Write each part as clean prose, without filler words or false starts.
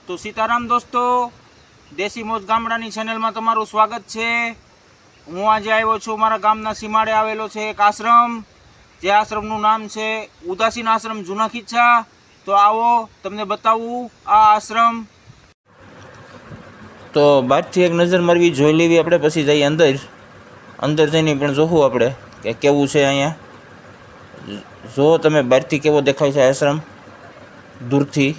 તો સીતારામ દોસ્તો, દેશી મોજ ગામડાની ચેનલમાં તમારું સ્વાગત છે। હું આજે આવ્યો છું મારા ગામના સીમાડે આવેલો છે એક આશ્રમ, જે આશ્રમનું નામ છે ઉદાસીન આશ્રમ જૂના ખીચા। તો આવો તમને બતાવું આ આશ્રમ। તો બહારથી એક નજર મારવી, જોઈ લેવી આપણે, પછી જઈએ અંદર જઈને પણ જોવું આપણે કે કેવું છે અહીંયા। જો તમે બહારથી કેવો દેખાય છે આશ્રમ દૂરથી।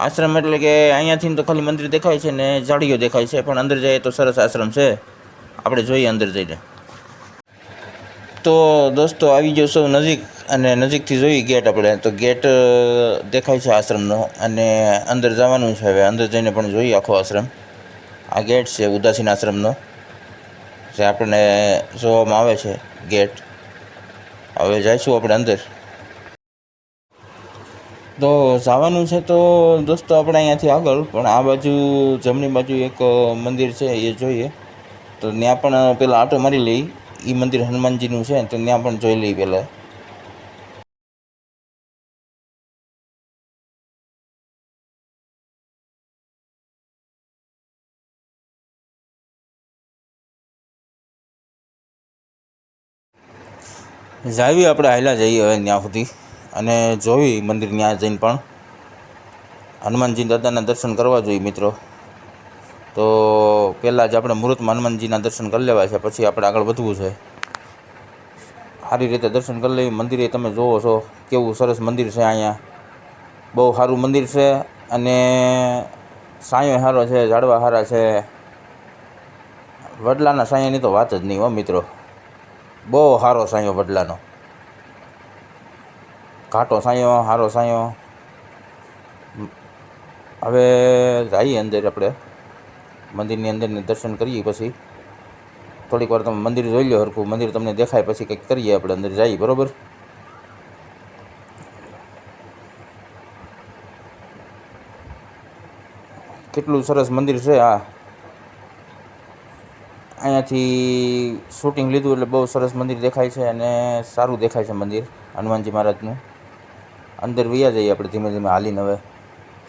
આશ્રમ એટલે કે અહીંયાથી તો ખાલી મંદિર દેખાય છે ને ઝાડીઓ દેખાય છે, પણ અંદર જઈએ તો સરસ આશ્રમ છે। આપણે જોઈએ અંદર જઈને। તો દોસ્તો આવી ગયો સૌ નજીક, અને નજીકથી જોઈ ગેટ આપણે, તો ગેટ દેખાય છે આશ્રમનો, અને અંદર જવાનું છે। હવે અંદર જઈને પણ જોઈએ આખો આશ્રમ। આ ગેટ છે ઉદાસીન આશ્રમનો, જે આપણને જોવામાં આવે છે ગેટ। હવે જઈશું આપણે અંદર। તો જવાનું છે તો દોસ્તો આપણે અહીંયાથી આગળ, પણ આ બાજુ જમણી બાજુ એક મંદિર છે એ જોઈએ। તો ત્યાં પણ પહેલાં આંટો મારી લઈ, એ મંદિર હનુમાનજીનું છે, તો ત્યાં પણ જોઈ લઈ પહેલાં। જાવી આપણે હાલ્યા જઈએ હવે ત્યાં સુધી, અને જોઈ મંદિર ત્યાં જઈને પણ હનુમાનજી દાદાના દર્શન કરવા જોઈએ મિત્રો। તો પહેલાં જ આપણે મુહૂર્તમાં હનુમાનજીના દર્શન કરી લેવા છે, પછી આપણે આગળ વધવું છે। સારી રીતે દર્શન કરી લઈએ। મંદિરે તમે જોવો છો કેવું સરસ મંદિર છે અહીંયા, બહુ સારું મંદિર છે, અને સાયો સારો છે, ઝાડવા સારા છે। વડલાના સાયાની તો વાત જ નહીં હો મિત્રો, બહુ સારો સાયો વડલાનો, ઘાટો સાયો, સારો સાયો। હવે જઈએ અંદર આપણે, મંદિરની અંદરને દર્શન કરીએ, પછી થોડીક વાર તમે મંદિર જોઈ લો હરખું, મંદિર તમને દેખાય પછી કંઈક કરીએ આપણે, અંદર જઈએ બરાબર। કેટલું સરસ મંદિર છે આ, અહીંયાથી શૂટિંગ લીધું એટલે બહુ સરસ મંદિર દેખાય છે, અને સારું દેખાય છે મંદિર હનુમાનજી મહારાજનું। અંદર વયા જઈએ આપણે ધીમે ધીમે હાલીને। હવે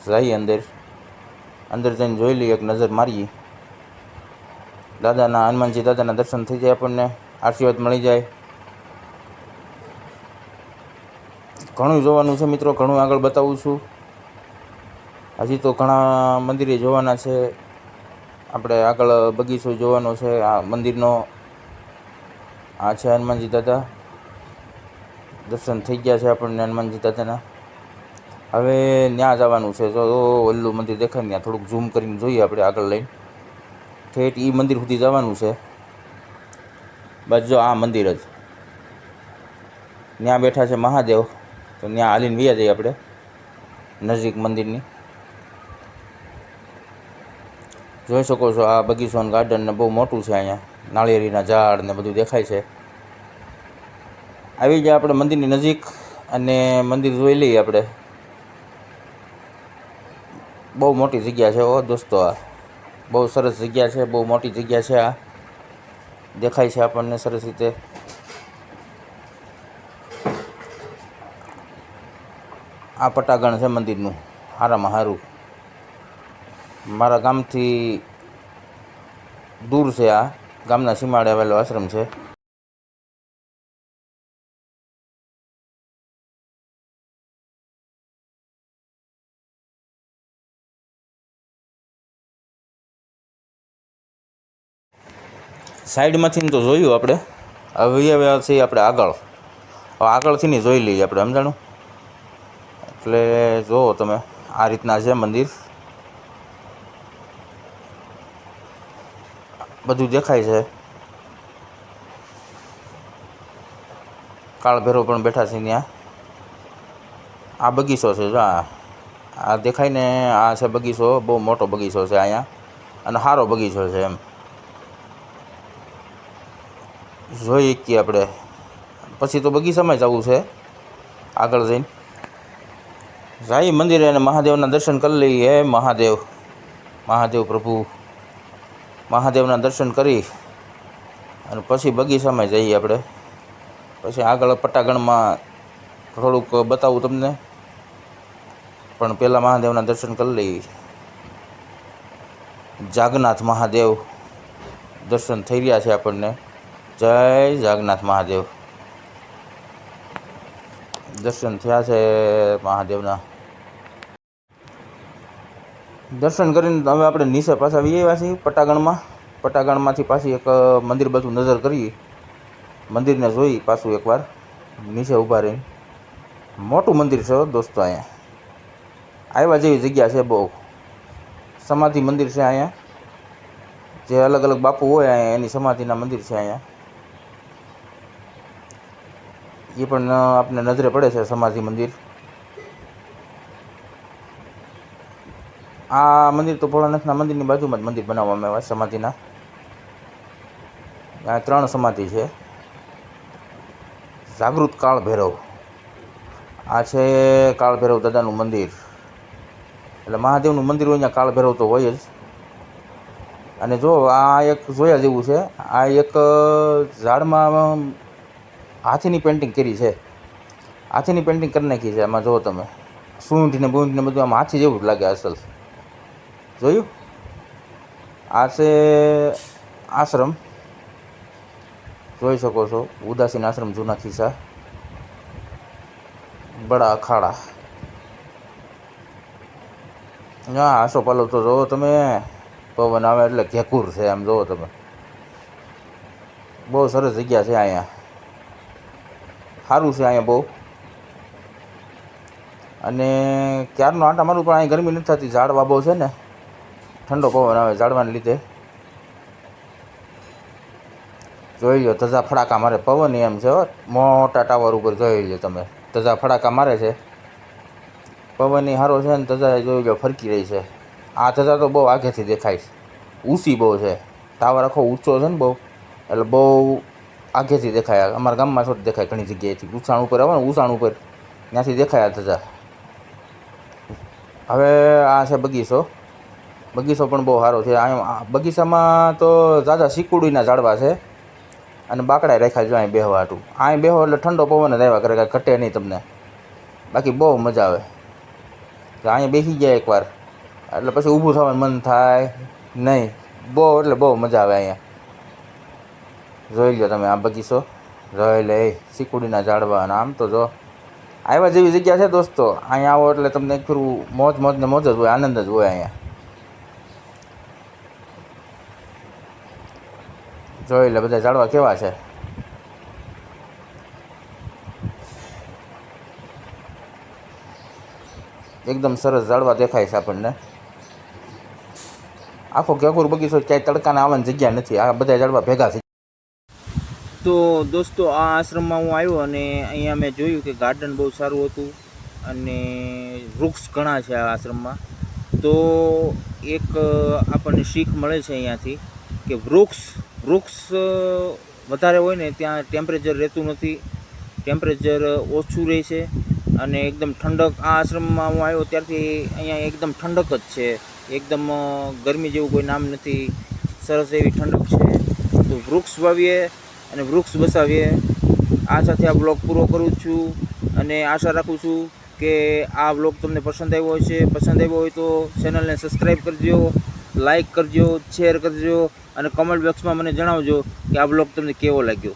જઈએ અંદર જઈને જોઈ લઈએ, એક નજર મારીએ, દાદાના હનુમાનજી દાદાના દર્શન થઈ જાય, આપણને આશીર્વાદ મળી જાય। ઘણું જોવાનું છે મિત્રો, ઘણું આગળ બતાવું છું। હજી તો ઘણા મંદિરે જોવાના છે આપણે, આગળ બગીચો જોવાનો છે આ મંદિરનો। આ છે હનુમાનજી દાદા, દર્શન થઈ ગયા છે આપણને હનુમાનજી દાદાના। હવે ત્યાં જવાનું છે, જો ઓલું મંદિર દેખાય ને ત્યાં થોડુંક ઝૂમ કરીને જોઈએ આપણે આગળ લઈને, ઠેઠ એ મંદિર સુધી જવાનું છે। બસ જો આ મંદિર જ, ત્યાં બેઠા છે મહાદેવ, તો ત્યાં હાલીને વ્યા જઈએ આપણે નજીક મંદિરની। જોઈ શકો છો આ બગીચો અને ગાર્ડન ને બહુ મોટું છે અહીંયા, નાળિયેરીના ઝાડ ને બધું દેખાય છે। આવી જાય આપણે મંદિરની નજીક, અને મંદિર જોઈ લઈએ આપણે। બહુ મોટી જગ્યા છે ઓ દોસ્તો, આ બહુ સરસ જગ્યા છે, બહુ મોટી જગ્યા છે આ, દેખાય છે આપણને સરસ રીતે। આ પટાગણ છે મંદિરનું, સારામાં સારું, મારા ગામથી દૂર છે, આ ગામના સીમાડે આવેલો આશ્રમ છે। સાઈડમાંથી તો જોયું આપણે, હવે છીએ આપણે આગળ, આગળથી નહીં જોઈ લઈએ આપણે, સમજાણું? એટલે જુઓ તમે, આ રીતના છે મંદિર, બધું દેખાય છે। કાળ ભૈરવ પણ બેઠા છે ત્યાં। આ બગીચો છે, જો આ દેખાય ને, આ છે બગીચો, બહુ મોટો બગીચો છે અહીંયા, અને સારો બગીચો છે એમ જોઈ શકીએ આપણે। પછી તો બગીચામાં જવું છે આગળ જઈને, જઈએ મંદિરે અને મહાદેવના દર્શન કરી લઈએ। મહાદેવ પ્રભુ, મહાદેવના દર્શન કરી અને પછી બગીચામાં જઈએ આપણે। પછી આગળ પટાગણમાં થોડુંક બતાવું તમને। પણ પહેલાં મહાદેવના દર્શન કરી લઈએ. જાગનાથ મહાદેવ દર્શન થઈ રહ્યા છે આપણને. જય જાગનાથ મહાદેવ. દર્શન થયા છે મહાદેવના. દર્શન કરીને હવે આપણે નીચે પાછા આવી આવ્યા છીએ પટાગણમાં. પટાગણમાંથી પાછી એક મંદિર બાજુ નજર કરી, મંદિરને જોઈ પાછું એકવાર નીચે ઊભા રહીને. મોટું મંદિર છે દોસ્તો, અહીંયા આવ્યા જેવી જગ્યા છે બહુ. સમાધિ મંદિર છે અહીંયા, જે અલગ અલગ બાપુ હોય અહીંયા એની સમાધિના મંદિર છે અહીંયા. એ પણ આપને નજરે પડે છે સમાધિ મંદિર. આ મંદિર તો ભોળાનાથના મંદિરની બાજુમાં જ મંદિર બનાવવામાં આવ્યા સમાધિના. આ 3 સમાધિ છે. જાગૃત કાળ ભૈરવ, આ છે કાળ ભૈરવ દાદાનું મંદિર. એટલે મહાદેવનું મંદિર હોય અહીંયા કાળ ભૈરવ તો હોય જ. અને જો આ એક જોયા જેવું છે, આ એક ઝાડમાં હાથીની પેઇન્ટિંગ કરી છે. હાથીની પેઇન્ટિંગ કરી નાખી છે આમાં. જુઓ તમે, સૂંઢને બૂંઢને બધું આમાં હાથી જેવું જ લાગે અસલ. જોયું? આ છે આશ્રમ, જોઈ શકો છો. ઉદાસીન આશ્રમ, જૂના ખિસ્સા, બડા અખાડા. હા, આસોપાલવ તો જુઓ તમે, પવન આવે એટલે ઘેકુર છે આમ. જુઓ તમે, બહુ સરસ જગ્યા છે અહીંયા. સારું છે અહીંયા બહુ. અને ક્યારનો આંટા મારું પણ અહીં ગરમી નથી થતી. ઝાડવા બહુ છે ને, ઠંડો પવન આવે ઝાડવાને લીધે. જોઈ લો, ધજા ફડાકા મારે. પવન એમ છે, મોટા ટાવર ઉપર જોઈ લો તમે, ધજા ફડાકા મારે છે. પવન સારો છે ને, ધજા જોઈ લો ફરકી રહી છે. આ ધજા તો બહુ આગેથી દેખાય છે, ઊંચી બહુ છે. ટાવર આખો ઊંચો છે ને બહુ, એટલે બહુ આગેથી દેખાય. અમારા ગામમાં શું દેખાય ઘણી જગ્યાએથી. ઉંચાણ ઉપર આવે ને, ઉંચાણ ઉપર ત્યાંથી દેખાય આ ધજા. હવે આ છે બગીચો. બગીચો પણ બહુ સારો છે. અહીંયા બગીચામાં તો ઝાઝા શીકુડીના ઝાડવા છે અને બાકડાએ રાખ્યા જો અહીં બેહવા હાટું. અહીં બેહો એટલે ઠંડો પવન જ આવ્યા કરે, કાંઈ ઘટે નહીં તમને. બાકી બહુ મજા આવે. અહીંયા બેસી ગયા એકવાર એટલે પછી ઊભું થવાનું મન થાય નહીં. બહુ એટલે બહુ મજા આવે અહીંયા. જોઈ લો તમે આ બગીચો, જોઈ લે શીકુડીના ઝાડવા. અને આમ તો જો આવ્યા જેવી જગ્યા છે દોસ્તો. અહીંયા આવો એટલે તમને એક ફેરું મોજ ને મોજ જ હોય, આનંદ જ હોય અહીંયા. જોઈ લે બધા ઝાડવા કેવા છે. એકદમ સરસ ઝાડવા દેખાય છે આપણને. આખો ઘેકુર બગીચો, ક્યાંય તડકાને આવવાની જગ્યા નથી. આ બધા ઝાડવા ભેગા છે. તો દોસ્તો, આ આશ્રમમાં હું આવ્યો અને અહીંયા મેં જોયું કે ગાર્ડન બહુ સારું હતું અને વૃક્ષ ઘણા છે આ આશ્રમમાં. તો એક આપણને શીખ મળે છે અહીંયાથી કે વૃક્ષ વધારે હોય ને ત્યાં ટેમ્પરેચર રહેતું નથી, ટેમ્પરેચર ઓછું રહે છે અને એકદમ ઠંડક. આ આશ્રમમાં હું આવ્યો ત્યારથી અહીંયા એકદમ ઠંડક જ છે, એકદમ ગરમી જેવું કોઈ નામ નથી. સરસ એવી ઠંડક છે. તો વૃક્ષ વાવીએ અને વૃક્ષ બસાવીએ. આ સાથે આ બ્લોગ પૂરો કરું છું અને આશા રાખું છું કે આ બ્લોગ તમને પસંદ આવ્યો હશે. પસંદ આવ્યો હોય તો ચેનલને સબસ્ક્રાઈબ કરજો, લાઈક કરજો, શેર કરજો અને કમેન્ટ બોક્સમાં મને જણાવજો કે આ બ્લોગ તમને કેવો લાગ્યો.